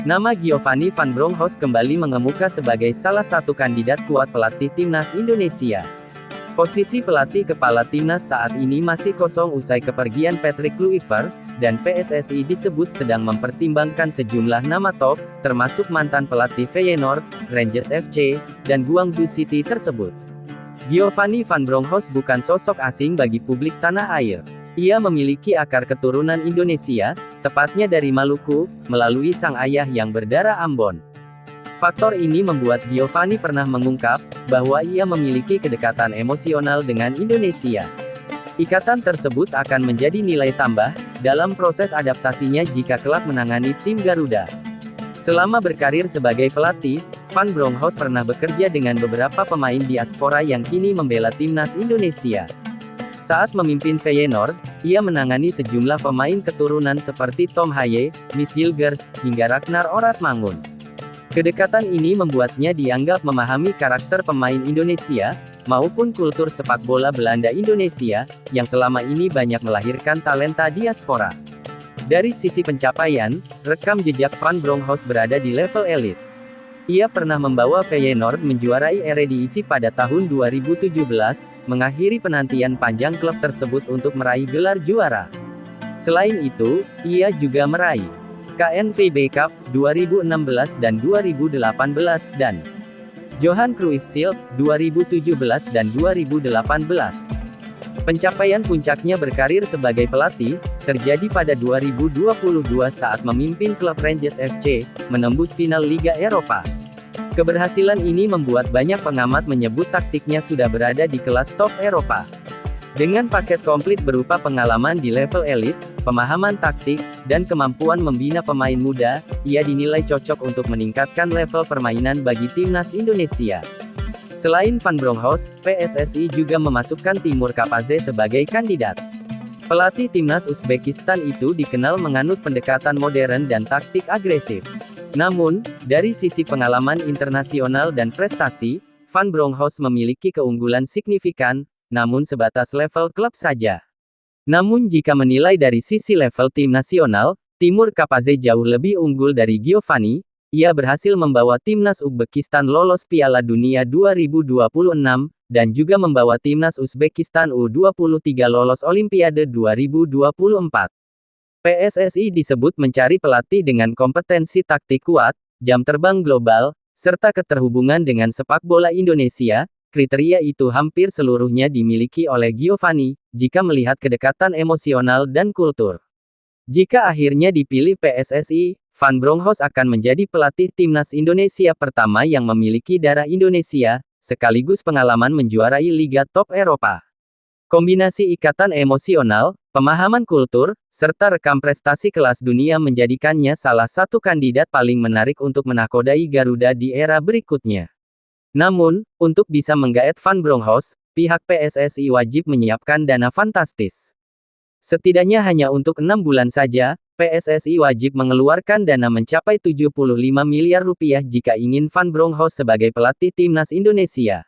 Nama Giovanni Van Bronckhorst kembali mengemuka sebagai salah satu kandidat kuat pelatih timnas Indonesia. Posisi pelatih kepala timnas saat ini masih kosong usai kepergian Patrick Kluivert, dan PSSI disebut sedang mempertimbangkan sejumlah nama top, termasuk mantan pelatih Feyenoord, Rangers FC, dan Guangzhou City tersebut. Giovanni Van Bronckhorst bukan sosok asing bagi publik tanah air. Ia memiliki akar keturunan Indonesia, tepatnya dari Maluku, melalui sang ayah yang berdarah Ambon. Faktor ini membuat Giovanni pernah mengungkap, bahwa ia memiliki kedekatan emosional dengan Indonesia. Ikatan tersebut akan menjadi nilai tambah, dalam proses adaptasinya jika kelak menangani tim Garuda. Selama berkarir sebagai pelatih, Van Bronckhorst pernah bekerja dengan beberapa pemain diaspora yang kini membela timnas Indonesia. Saat memimpin Feyenoord, ia menangani sejumlah pemain keturunan seperti Tom Haye, Miss Hilgers, hingga Ragnar Oratmangun. Kedekatan ini membuatnya dianggap memahami karakter pemain Indonesia, maupun kultur sepak bola Belanda Indonesia, yang selama ini banyak melahirkan talenta diaspora. Dari sisi pencapaian, rekam jejak Van Bronckhorst berada di level elit. Ia pernah membawa Feyenoord menjuarai Eredivisie pada tahun 2017, mengakhiri penantian panjang klub tersebut untuk meraih gelar juara. Selain itu, ia juga meraih KNVB Cup 2016 dan 2018 dan Johan Cruyff Shield 2017 dan 2018. Pencapaian puncaknya berkarir sebagai pelatih, terjadi pada 2022 saat memimpin klub Rangers FC, menembus final Liga Eropa. Keberhasilan ini membuat banyak pengamat menyebut taktiknya sudah berada di kelas top Eropa. Dengan paket komplit berupa pengalaman di level elit, pemahaman taktik, dan kemampuan membina pemain muda, ia dinilai cocok untuk meningkatkan level permainan bagi timnas Indonesia. Selain Van Bronckhorst, PSSI juga memasukkan Timur Kapadze sebagai kandidat. Pelatih timnas Uzbekistan itu dikenal menganut pendekatan modern dan taktik agresif. Namun, dari sisi pengalaman internasional dan prestasi, Van Bronckhorst memiliki keunggulan signifikan, namun sebatas level klub saja. Namun jika menilai dari sisi level tim nasional, Timur Kapadze jauh lebih unggul dari Giovanni. Ia berhasil membawa timnas Uzbekistan lolos Piala Dunia 2026, dan juga membawa timnas Uzbekistan U23 lolos Olimpiade 2024. PSSI disebut mencari pelatih dengan kompetensi taktik kuat, jam terbang global, serta keterhubungan dengan sepak bola Indonesia. Kriteria itu hampir seluruhnya dimiliki oleh Giovanni, jika melihat kedekatan emosional dan kultur. Jika akhirnya dipilih PSSI, Van Bronckhorst akan menjadi pelatih timnas Indonesia pertama yang memiliki darah Indonesia, sekaligus pengalaman menjuarai liga top Eropa. Kombinasi ikatan emosional, pemahaman kultur, serta rekam prestasi kelas dunia menjadikannya salah satu kandidat paling menarik untuk menakodai Garuda di era berikutnya. Namun, untuk bisa menggaet Van Bronckhorst, pihak PSSI wajib menyiapkan dana fantastis. Setidaknya hanya untuk 6 bulan saja, PSSI wajib mengeluarkan dana mencapai 75 miliar rupiah jika ingin Van Bronckhorst sebagai pelatih timnas Indonesia.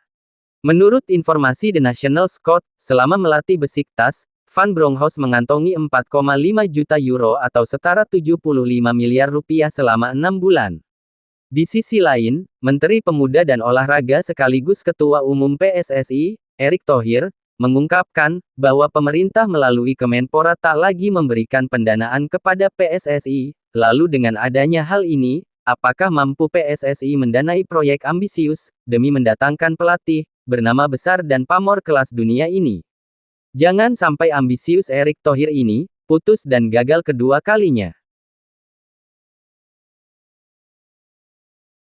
Menurut informasi The National Scout, selama melatih Besiktas, Van Bronckhorst mengantongi 4,5 juta euro atau setara 75 miliar rupiah selama 6 bulan. Di sisi lain, Menteri Pemuda dan Olahraga sekaligus Ketua Umum PSSI, Erick Thohir, mengungkapkan, bahwa pemerintah melalui Kemenpora tak lagi memberikan pendanaan kepada PSSI, lalu dengan adanya hal ini, apakah mampu PSSI mendanai proyek ambisius, demi mendatangkan pelatih, bernama besar dan pamor kelas dunia ini? Jangan sampai ambisius Erick Thohir ini, putus dan gagal kedua kalinya.